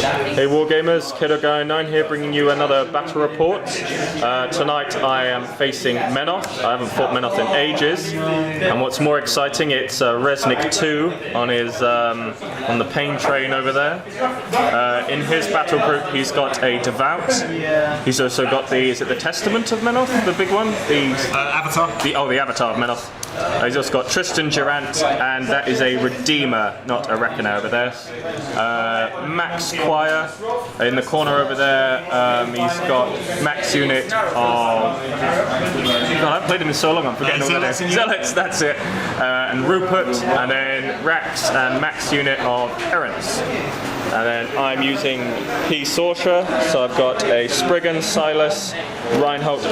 Hey Wargamers, KhadorGuy09 here, bringing you another battle report. Tonight I am facing Menoth. I haven't fought Menoth in ages, and what's more exciting, it's Resnick 2 on his on the pain train over there. In his battle group, he's got a Devout. He's also got the, is it the Testament of Menoth, the big one? The Avatar. The Avatar of Menoth. He's also got Tristan Durant, and that is a Redeemer, not a Reckoner over there. Max Choir in the corner over there. He's got Max Unit of... God, I haven't played him in so long, I'm forgetting all the names. Zealots, that's it. And Rupert, and then Rax and Max Unit of Errants. And then I'm using P. Sorsha, so I've got a Spriggan, Silas, Reinhold,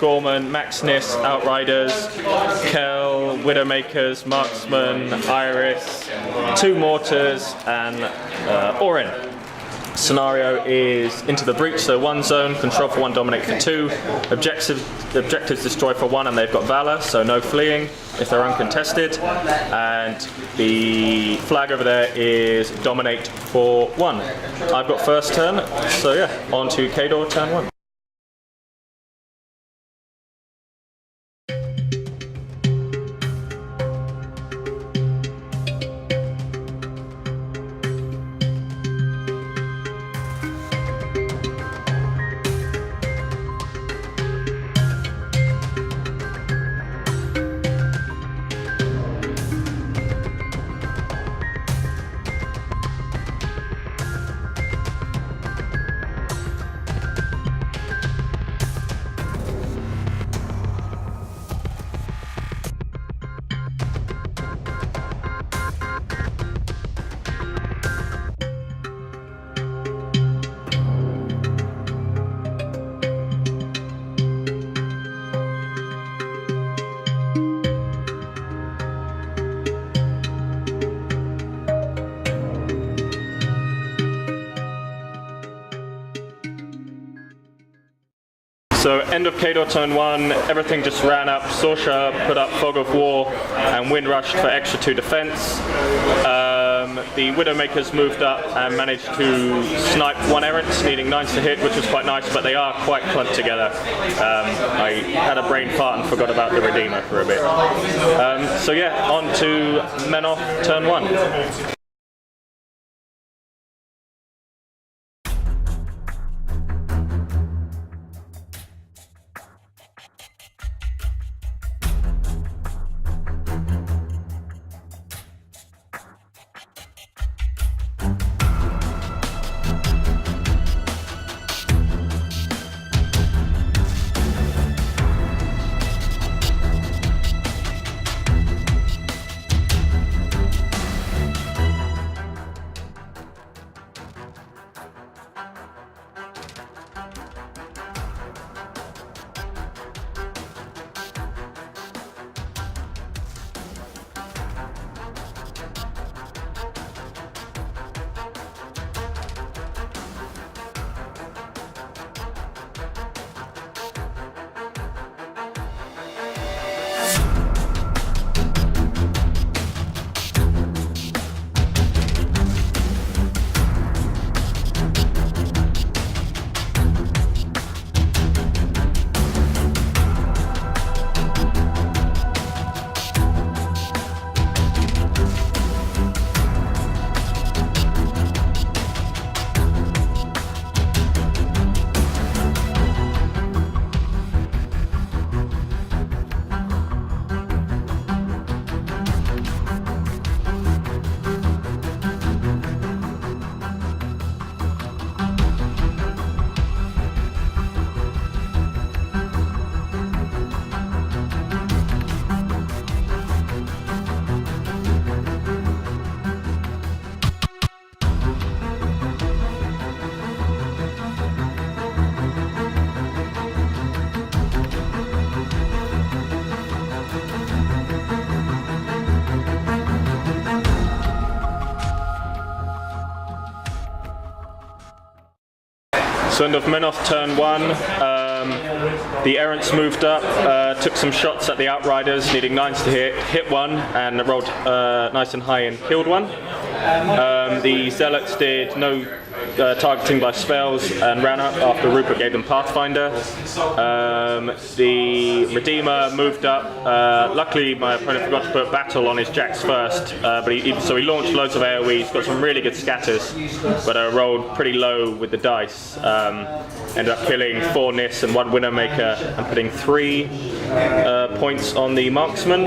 Gorman, Max Nis, Outriders, Kel, Widowmakers, Marksman, Iris, 2 Mortars, and Orin. Scenario is into the breach, so 1 zone, control for 1, dominate for 2, objectives destroy for 1, and they've got Valor, so no fleeing if they're uncontested, and the flag over there is dominate for 1. I've got first turn, so yeah, on to Khador turn 1. So end of Khador turn 1, everything just ran up. Sorsha put up Fog of War and Wind Rushed for extra 2 defense. The Widowmakers moved up and managed to snipe 1 Errant, needing 9s to hit, which was quite nice, but they are quite clumped together. I had a brain fart and forgot about the Redeemer for a bit. So yeah, on to Menoth turn 1. So end of Menoth turn 1, the Errants moved up, took some shots at the Outriders, needing 9s to hit 1, and rolled nice and high and killed 1. The Zealots did no targeting by spells and ran up after Rupert gave them Pathfinder. The Redeemer moved up. Luckily, my opponent forgot to put Battle on his jacks first, but so he launched loads of AoE. He's got some really good scatters, but rolled pretty low with the dice. Ended up killing 4 Nis and 1 Widowmaker and putting 3 points on the Marksman.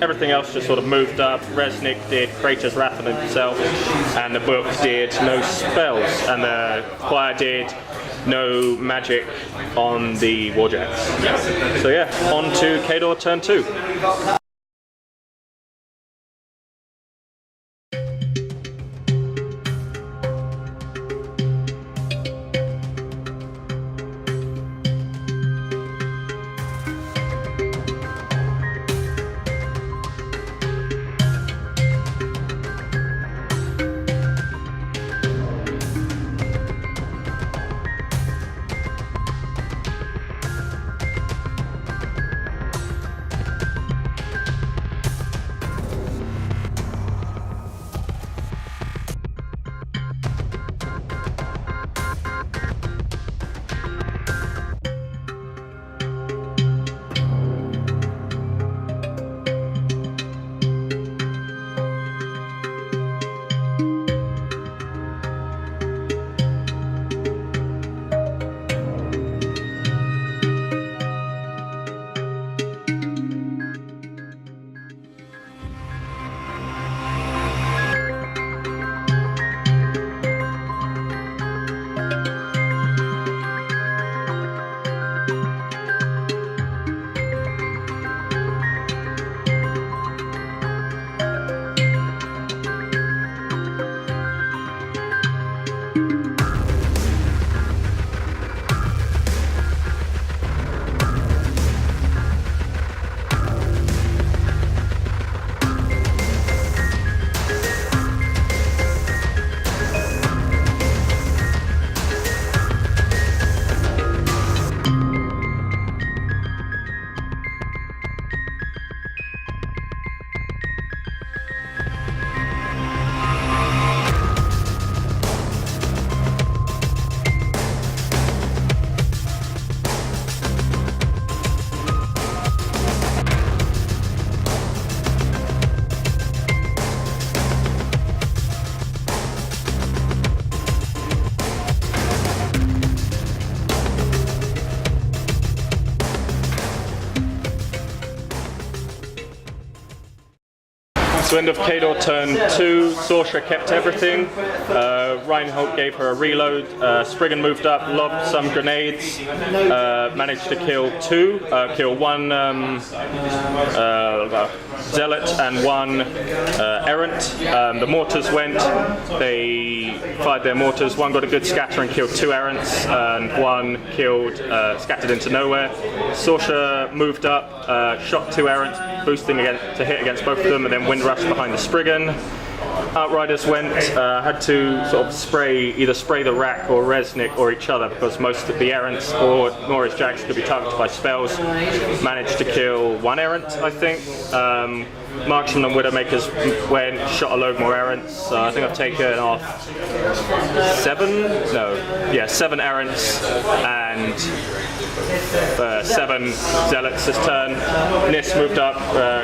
Everything else just sort of moved up. Resnick did Kratos Wrath on himself, and the book did no spells, and the choir did no magic on the Warjacks. So yeah, on to Khador turn 2. So end of Khador turn 2, Sorcerer kept everything, Reinhold gave her a reload, Spriggan moved up, lobbed some grenades, managed to kill 1 Zealot and 1 Errant. The mortars went, they fired their mortars, 1 got a good scatter and killed 2 Errants, and 1 killed, scattered into nowhere. Sorcerer moved up, shot 2 Errants, boosting to hit against both of them, and then Wind Rush behind the Spriggan. Outriders went, had to sort of either spray the Rack or Resnick or each other, because most of the Errants or Norris Jacks could be targeted by spells. Managed to kill 1 Errant, I think. Marksman and Widowmakers went, shot a load more Errants. So I think I've taken off 7 Errants and 7 Zealots this turn. Nis moved up,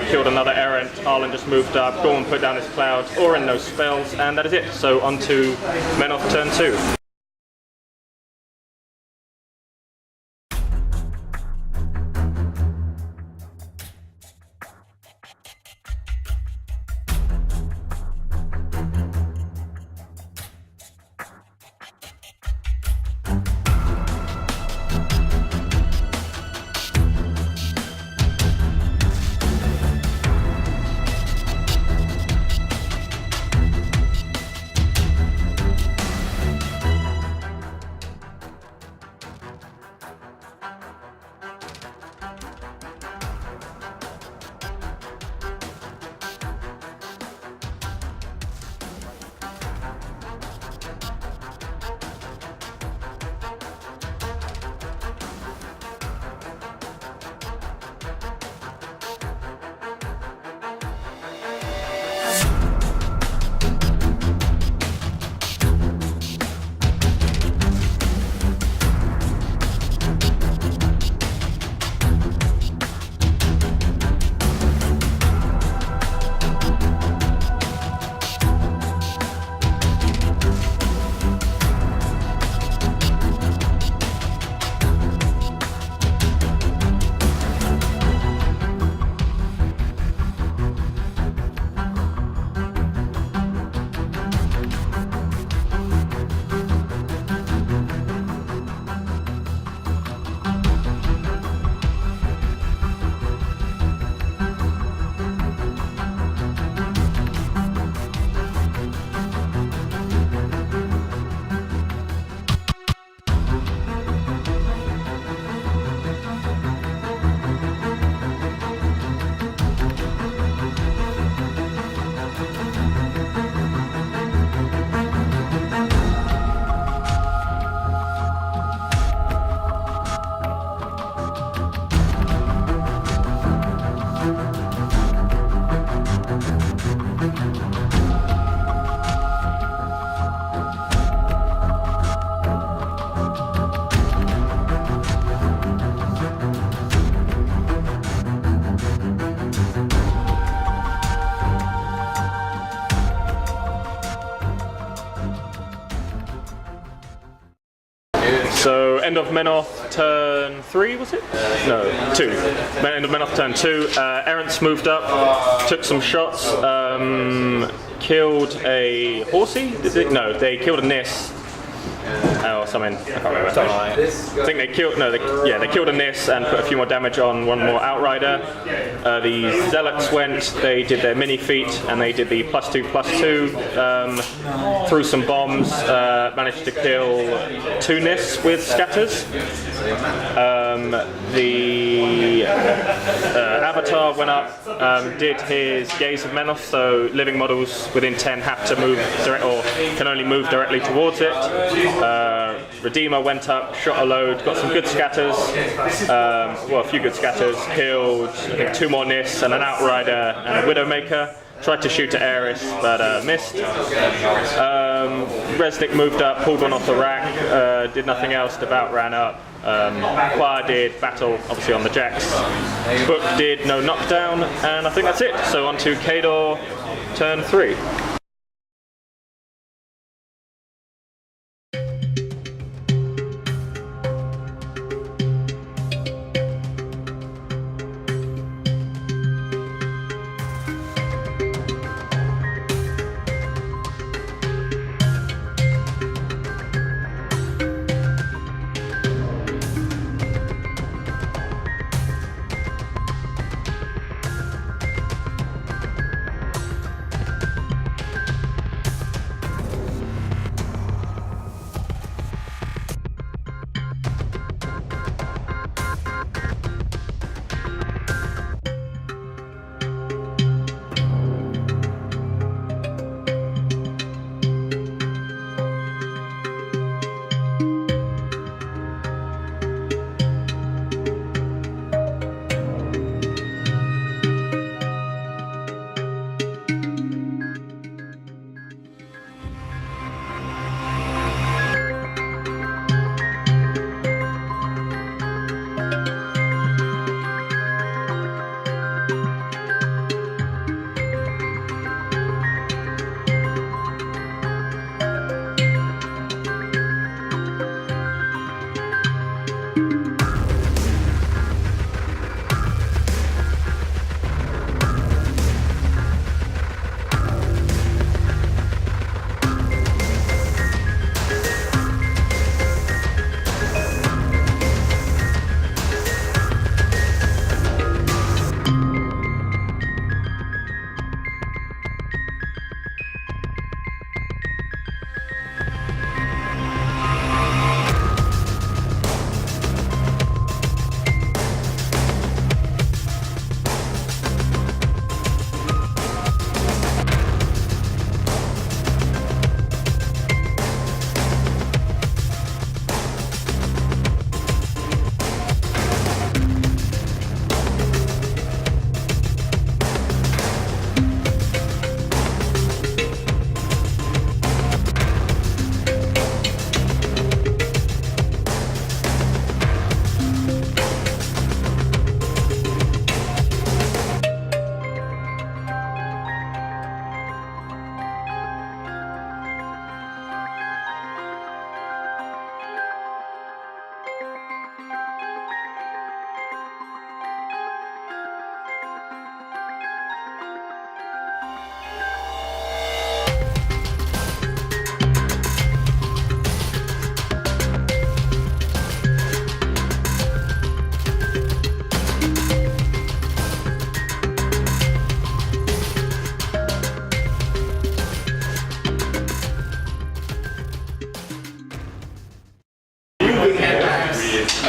killed another Errant. Arlen just moved up. Gorman put down his clouds. Orin no spells, and that is it. So on to Menoth turn 2. end of Menoth turn 3, was it? No, 2. End of Menoth turn 2. Errants moved up, took some shots, killed a horsey? No, they killed a Nis. Or something, I can't remember. I think they killed, no, they killed a Nis and put a few more damage on one more Outrider. The Zealots went, they did their mini feat and they did the +2/+2, threw some bombs, managed to kill 2 Nis with scatters. The Avatar went up, did his Gaze of Menoth, so living models within 10 have to move or can only move directly towards it. Redeemer went up, shot a load, got some good scatters, well, a few good scatters, killed I think 2 more Nis and an Outrider and a Widowmaker. Tried to shoot at Ares, but missed. Resnick moved up, pulled one off the rack, did nothing else, Devout ran up. Choir did battle, obviously on the jacks. Book did no knockdown, and I think that's it. So on to Khador, turn 3.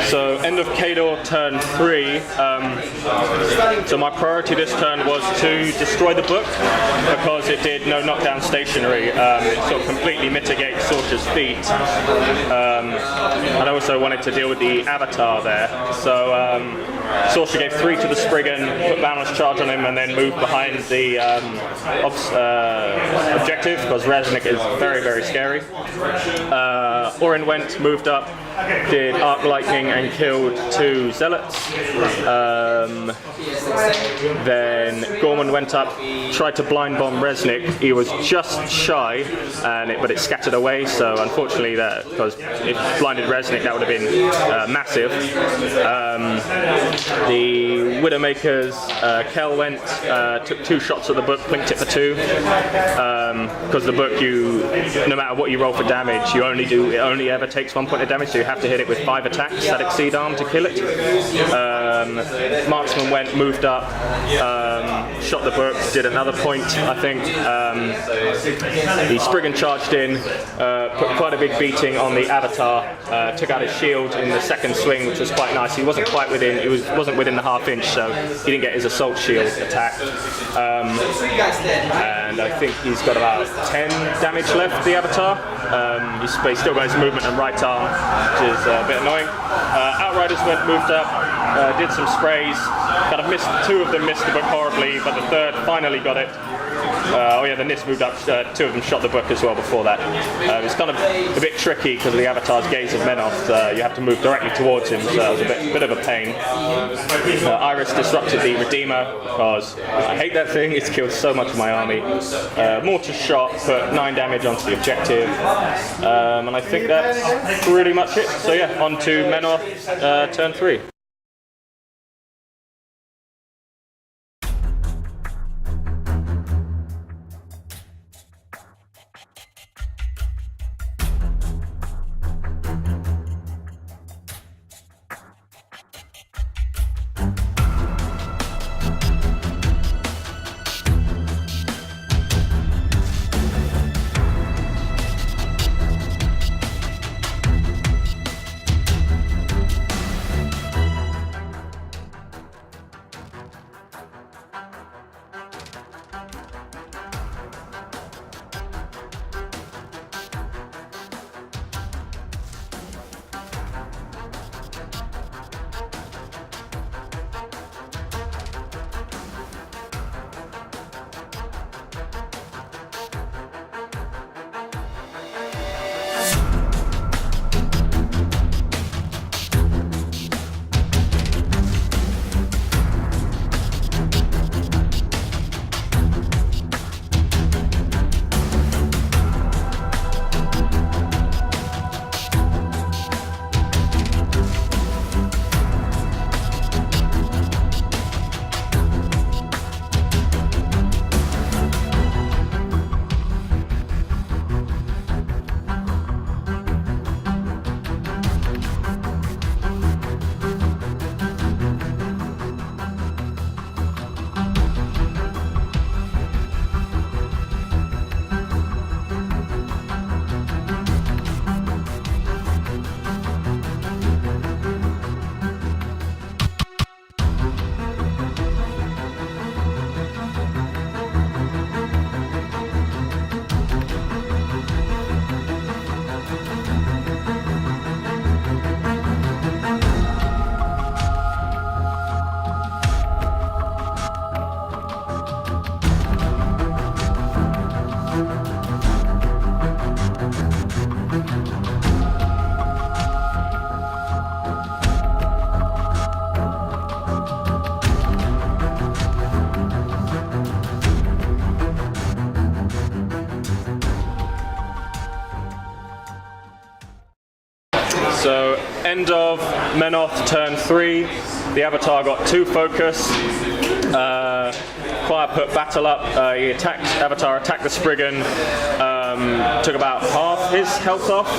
So end of Khador turn 3. So my priority this turn was to destroy the book because it did no knockdown stationary. It sort of completely mitigates Sorcerer's Feat. And I also wanted to deal with the Avatar there. So Sorcerer gave 3 to the Spriggan, put Boundless Charge on him, and then moved behind the objective because Resnick is very, very scary. Orin went, moved up, did Arc Lightning and and killed 2 zealots. Then Gorman went up, tried to blind bomb Resnick. He was just shy, but it scattered away. So unfortunately, because if blinded Resnick, that would have been massive. The Widowmaker's Kel went, took 2 shots at the book, blinked it for 2. Because the book, no matter what you roll for damage, it only ever takes 1 point of damage, so you have to hit it with 5 attacks that exceed arm to kill it. Marksman went, moved up, shot the book, did another point, I think. The Spriggan charged in, put quite a big beating on the Avatar, took out his shield in the second swing, which was quite nice. He wasn't within the half inch, so he didn't get his assault shield attacked. And I think he's got about 10 damage left, the Avatar. He's still got his movement and right arm, which is a bit annoying. Outriders moved up, did some sprays. Kind of missed, 2 of them missed the book horribly, but the 3rd finally got it. The Nis moved up, 2 of them shot the book as well before that. It's kind of a bit tricky because of the Avatar's gaze of Menoth. You have to move directly towards him, so it was a bit of a pain. Iris disrupted the Redeemer because I hate that thing, it's killed so much of my army. Mortar shot, put 9 damage onto the objective, and I think that's pretty much it. So yeah, on to Menoth, turn 3. So end of Menoth turn 3. The Avatar got 2 focus. Quire put battle up. Avatar attacked the Spriggan. Took about half his health off.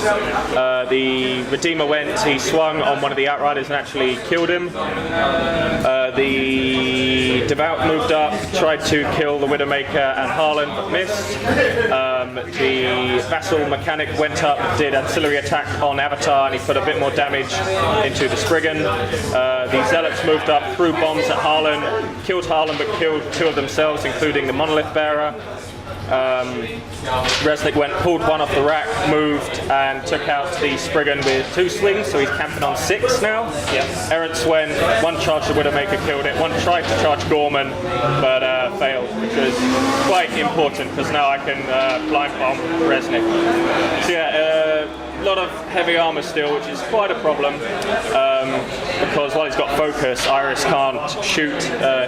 The Redeemer went. He swung on one of the Outriders and actually killed him. The Devout moved up, tried to kill the Widowmaker and Harlan, but missed. The Vassal Mechanic went up, did ancillary attack on Avatar, and he put a bit more damage into the Spriggan. The Zealots moved up, threw bombs at Harlan, killed Harlan, but killed 2 of themselves, including the Monolith Bearer. Resnick went, pulled one off the rack, moved, and took out the Spriggan with 2 swings, so he's camping on 6 now. Yep. Errants went, 1 charge the Widowmaker, killed it, 1 tried to charge Gorman, but failed, which was quite important, because now I can blind bomb Resnick. So yeah, lot of heavy armor still, which is quite a problem because while he's got focus, Iris can't shoot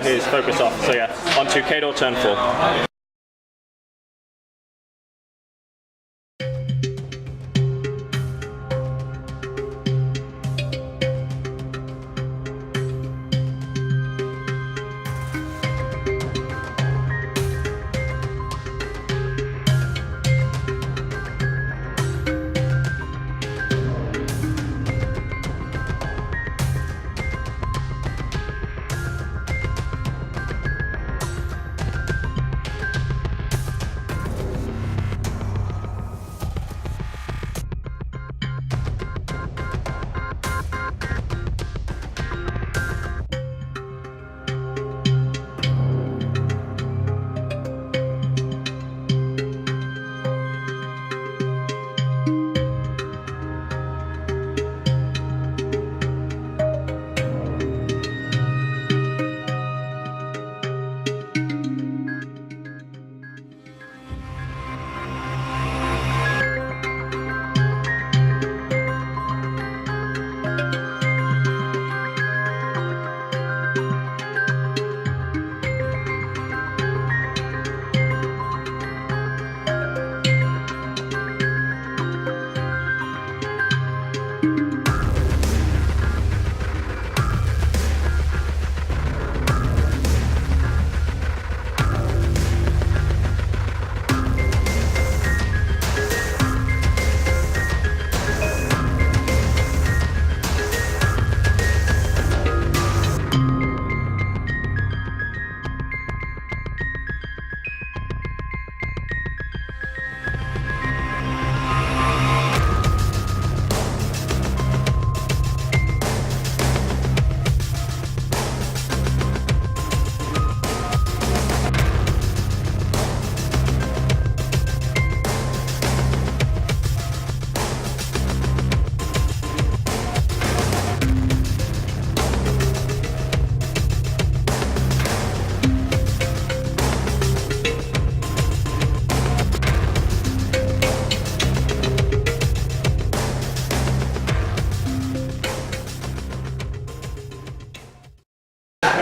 his focus off. So yeah, on to Khador turn 4.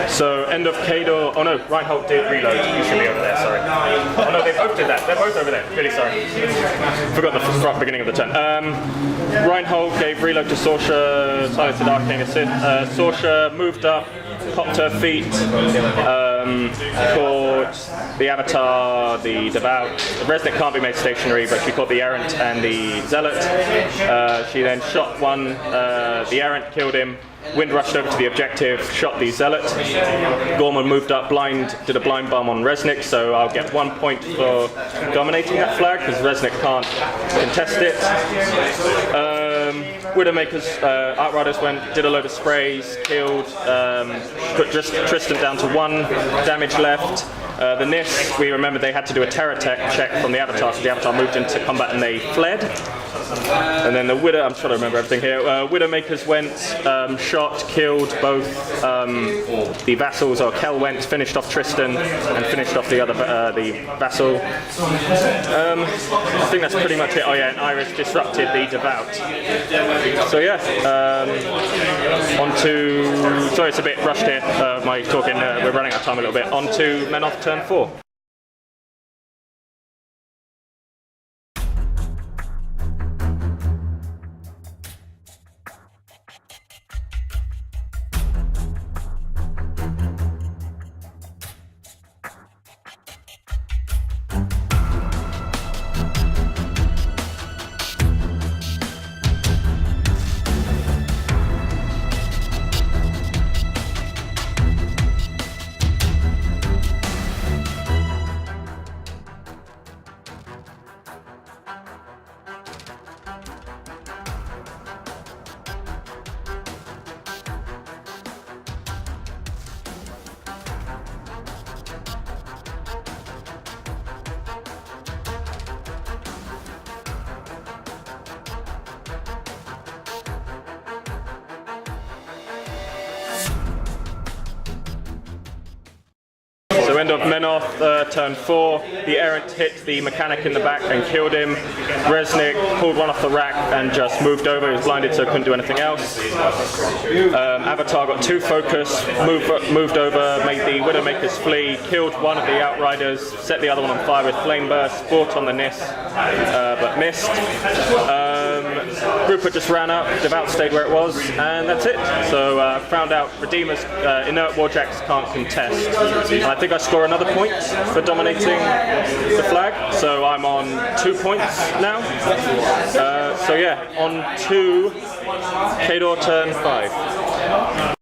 So end of Khador. Oh no, Reinhold did reload. You should be over there. Sorry. Oh no, they both did that. They're both over there. Really sorry. Forgot the beginning of the turn. Reinhold gave reload to Sorsha, silenced Arcane Assist. Sorsha moved up, popped her feet, caught the Avatar, the Devout. Resnick can't be made stationary, but she caught the Errant and the Zealot. She then shot one. The Errant killed him. Wind rushed over to the objective, shot the Zealot. Gorman moved up blind, did a blind bomb on Resnick, so I'll get 1 point for dominating that flag, because Resnick can't contest it. Widowmaker's Outriders did a load of sprays, killed, put Tristan down to 1 damage left. The NIST, we remember they had to do a terror check from the Avatar, so the Avatar moved into combat and they fled. And then the Widow, I'm trying to remember everything here. Widowmakers went, shot, killed both the vassals, or Kel went, finished off Tristan, and finished off the other the vassal. I think that's pretty much it. Oh yeah, and Iris disrupted the Devout. So yeah, on to, sorry it's a bit rushed here, my talking, we're running out of time a little bit. On to Menoth turn 4. end of Menoth, turn 4, the errant hit the mechanic in the back and killed him. Reznik pulled one off the rack and just moved over. He was blinded, so couldn't do anything else. Avatar got 2 focus, moved over, made the Widowmakers flee, killed one of the Outriders, set the other one on fire with Flame Burst, fought on the Nis, but missed. Rupert just ran up, Devout stayed where it was, and that's it. So found out Redeemer's inert Warjacks can't contest. I think I score another point for dominating the flag, so I'm on 2 points now. So yeah, on to Khador turn 5.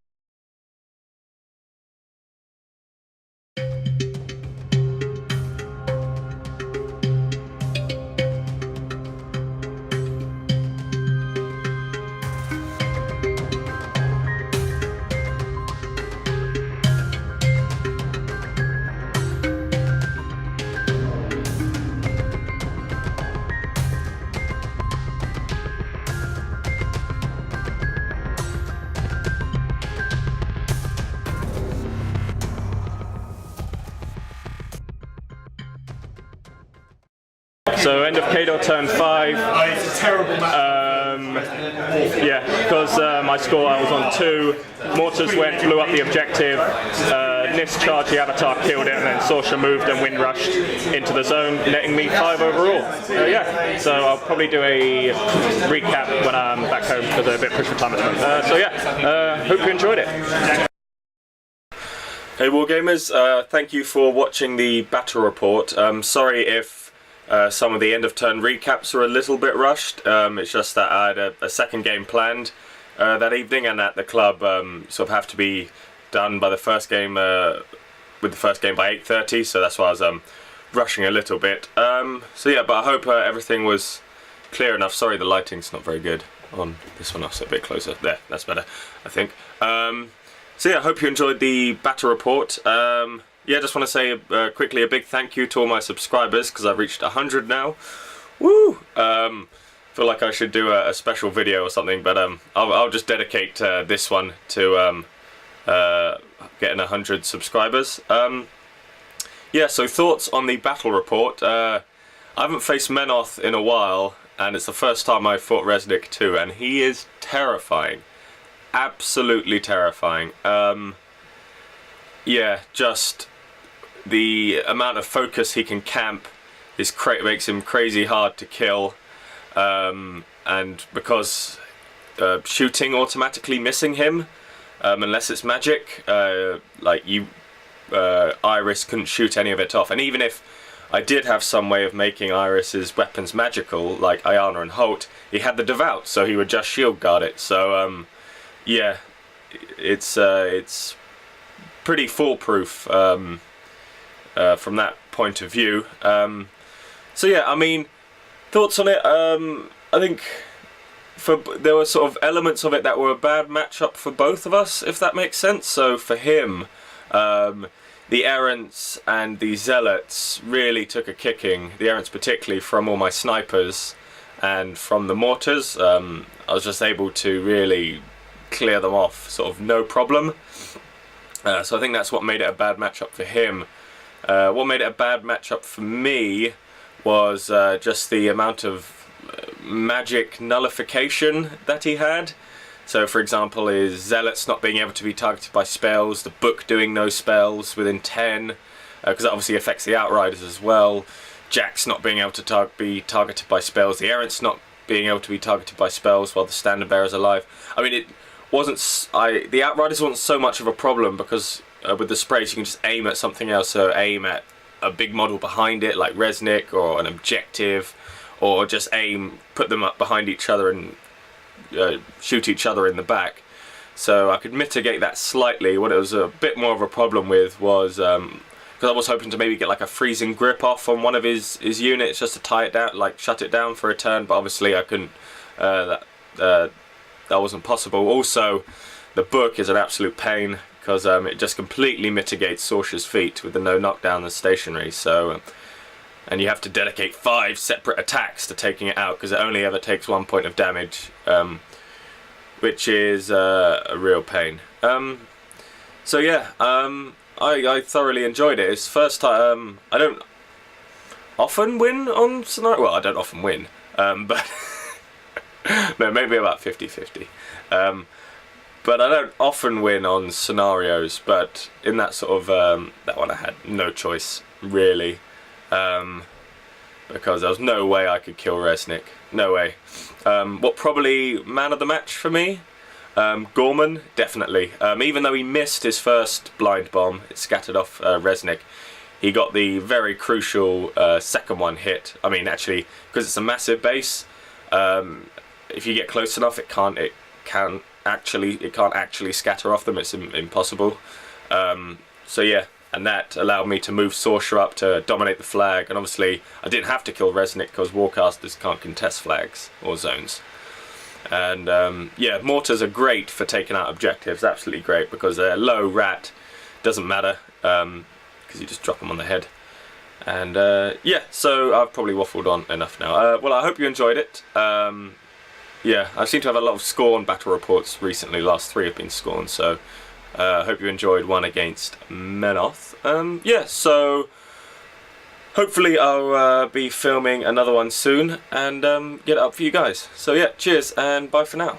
So end of Khador turn 5. It's a terrible match. Yeah, because I was on 2. Mortars went, blew up the objective. Nis charged the Avatar, killed it, and then Sorsha moved and wind rushed into the zone, netting me 5 overall. Yeah, so I'll probably do a recap when I'm back home because I'm a bit pushed for time at the moment. So yeah, hope you enjoyed it. Hey Wargamers, thank you for watching the battle report. Sorry if some of the end of turn recaps are a little bit rushed. It's just that I had a second game planned that evening, and at the club sort of have to be done by the first game with the first game by 8:30, so that's why I was rushing a little bit. So yeah, but I hope everything was clear enough. Sorry, the lighting's not very good on this one. I'll sit a bit closer. There, that's better, I think. So yeah, I hope you enjoyed the battle report. Yeah, just want to say quickly a big thank you to all my subscribers, because I've reached 100 now. Woo! Feel like I should do a special video or something, but I'll just dedicate this one to getting 100 subscribers. Yeah, so thoughts on the battle report. I haven't faced Menoth in a while, and it's the first time I fought Reznik too, and he is terrifying. Absolutely terrifying. Yeah, just the amount of focus he can camp is makes him crazy hard to kill, and because shooting automatically missing him, unless it's magic, like Iris couldn't shoot any of it off. And even if I did have some way of making Iris's weapons magical, like Ayana and Holt, he had the Devout, so he would just shield guard it. So yeah, it's pretty foolproof from that point of view. So yeah, I mean, thoughts on it. I think there were sort of elements of it that were a bad matchup for both of us, if that makes sense. So for him, the Errants and the Zealots really took a kicking. The Errants particularly from all my snipers and from the mortars. I was just able to really clear them off, sort of no problem. So I think that's what made it a bad matchup for him. What made it a bad matchup for me was just the amount of magic nullification that he had. So for example, his Zealots not being able to be targeted by spells, the book doing no spells within 10, because that obviously affects the Outriders as well. Jax not being able to be targeted by spells, the Errants not being able to be targeted by spells while the Standard Bearer's alive. I mean, it wasn't, the Outriders wasn't so much of a problem because with the sprays you can just aim at something else, so aim at a big model behind it like Reznik or an objective, or just put them up behind each other and shoot each other in the back. So I could mitigate that slightly. What it was a bit more of a problem with was because I was hoping to maybe get like a freezing grip off on one of his units just to tie it down, like shut it down for a turn, but obviously I couldn't, that wasn't possible. Also, the book is an absolute pain because it just completely mitigates Sorsha's feat with the no knockdown and stationary. So, and you have to dedicate 5 separate attacks to taking it out because it only ever takes 1 point of damage, which is a real pain. So yeah, I thoroughly enjoyed it. It's first time. I don't often win on scenario. Well, I don't often win, but no, maybe about 50-50. But I don't often win on scenarios. But in that sort of that one, I had no choice really, because there was no way I could kill Resnick. No way. What probably man of the match for me? Gorman, definitely. Even though he missed his first blind bomb, it scattered off Resnick. He got the very crucial second one hit. I mean, actually, because it's a massive base, if you get close enough, it can't actually scatter off them. It's impossible. So yeah, and that allowed me to move Sorcerer up to dominate the flag. And obviously, I didn't have to kill Resnick because Warcasters can't contest flags or zones. And yeah, mortars are great for taking out objectives. Absolutely great, because they're low rat. Doesn't matter, because you just drop them on the head. And yeah, so I've probably waffled on enough now. Well, I hope you enjoyed it. Yeah, I seem to have a lot of Scorn battle reports recently. Last 3 have been Scorn, so I hope you enjoyed one against Menoth. Yeah, so hopefully I'll be filming another one soon and get it up for you guys. So yeah, cheers and bye for now.